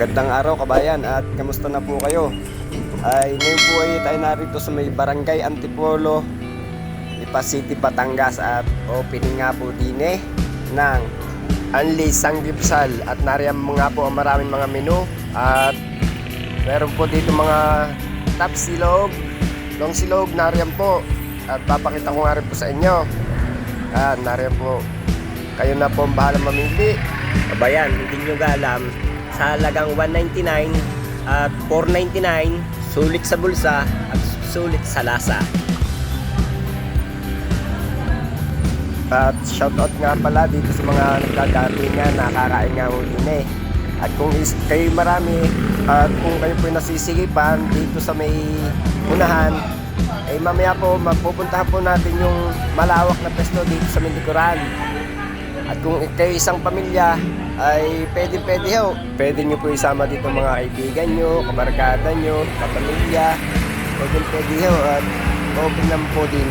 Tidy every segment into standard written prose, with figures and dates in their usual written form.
Magandang araw kabayan at kamusta na po kayo? Ngayon po ay tayo narito sa may Barangay Antipolo, Lipa City, Batangas at opening nga po din ng Anli Sanggipsal at nariyan nga po ang maraming mga menu at meron po dito mga top silog, long silog, nariyan po at papakita ko nga rin po sa inyo. Nariyan po, kayo na po ang bahalang mamili. Kabayan, hindi nyo alam, sa halagang 199 at 499, sulit sa bulsa at sulit sa lasa. At shoutout nga pala dito sa mga nagdadating nga, nakakain nga ulit At kung kayo marami at kung kayo po nasisigipan dito sa may unahan, mamaya po magpupuntahan po natin yung malawak na pesto dito sa Mindikuran. At kung kayo isang pamilya ay pwede nyo po isama dito mga kaibigan nyo, kabarkada nyo, kapamilya, pwede at open lang po din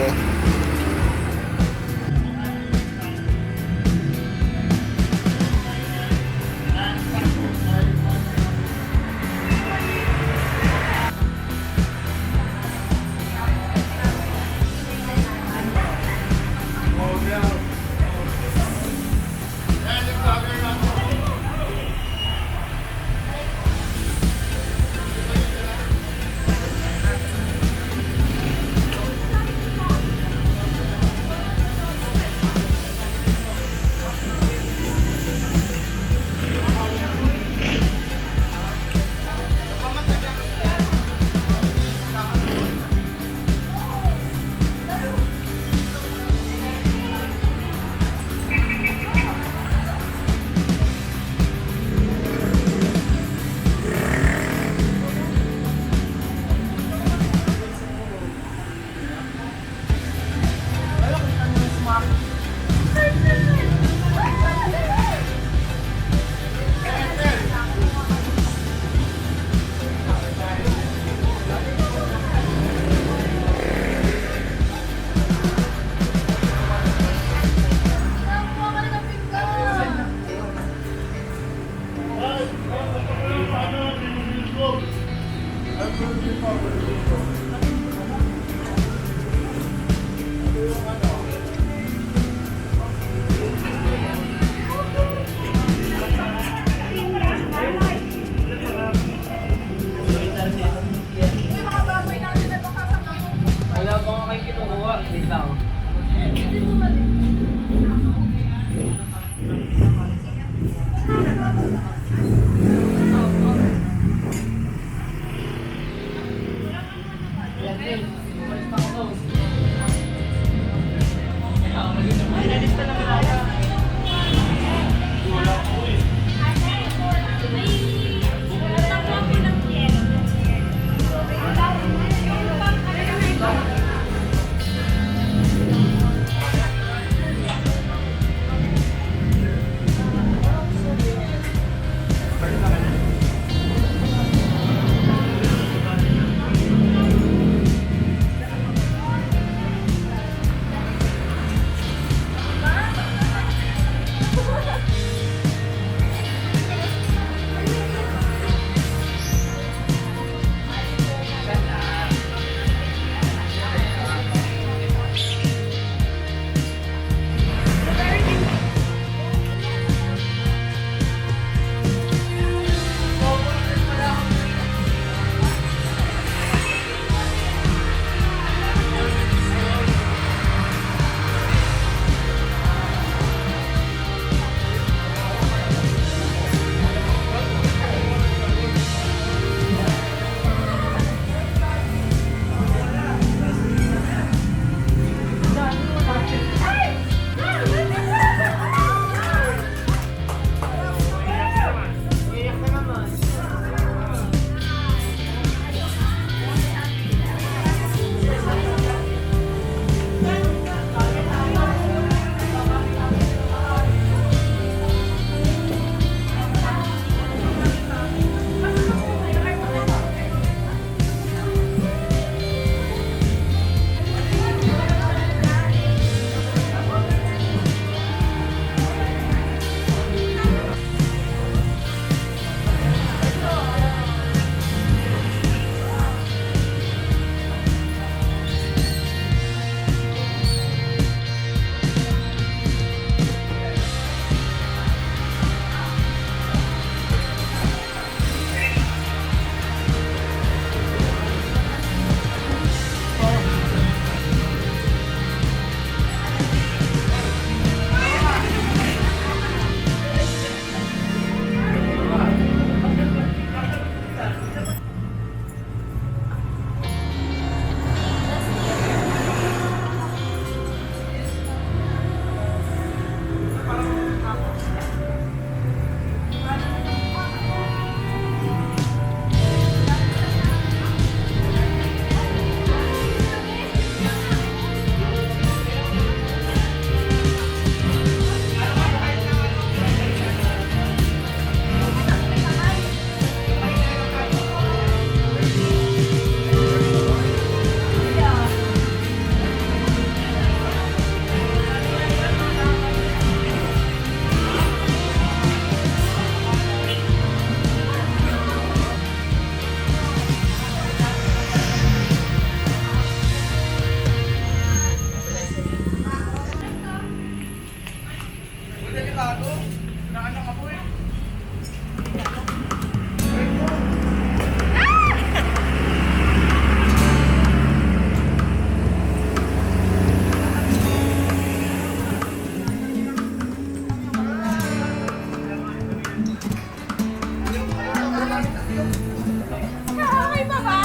Okay pa ba?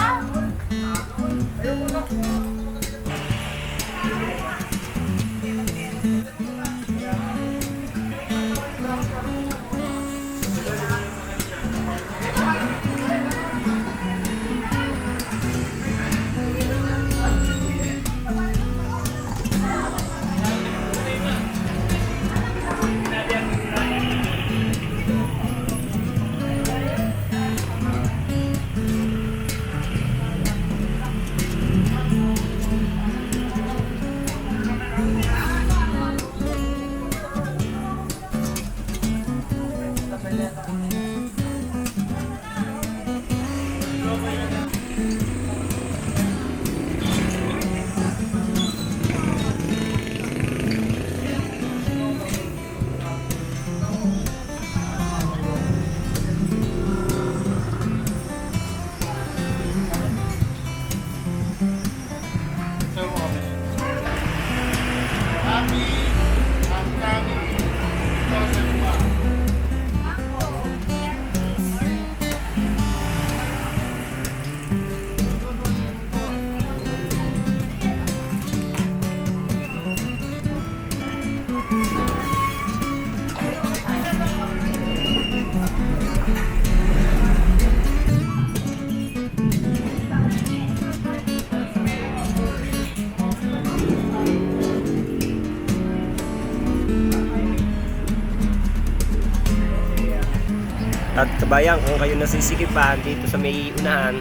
At kabayan, kung kayo nasisikipan dito sa may unahan,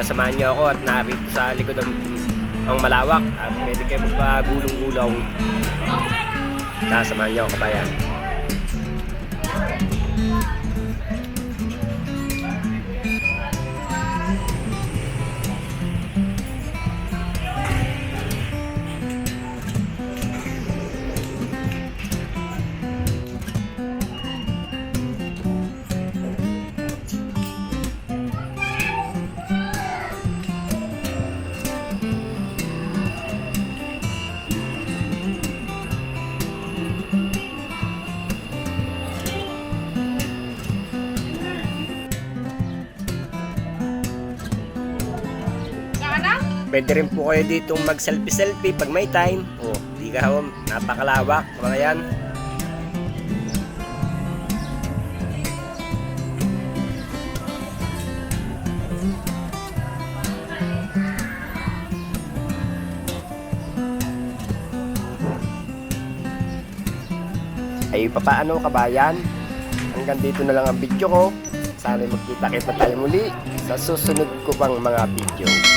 samahan nyo ako at narito sa likod ang malawak at pwede kayo magpagulong-gulong. Samahan nyo ako, kabayan. Pwede rin po kayo dito mag-selfie-selfie pag may time. O, di ka ho, napakalawak. Mga yan. Ay, papaano kabayan? Hanggang dito na lang ang video ko. Sana magkita-kita tayo muli sa susunod ko pang mga video.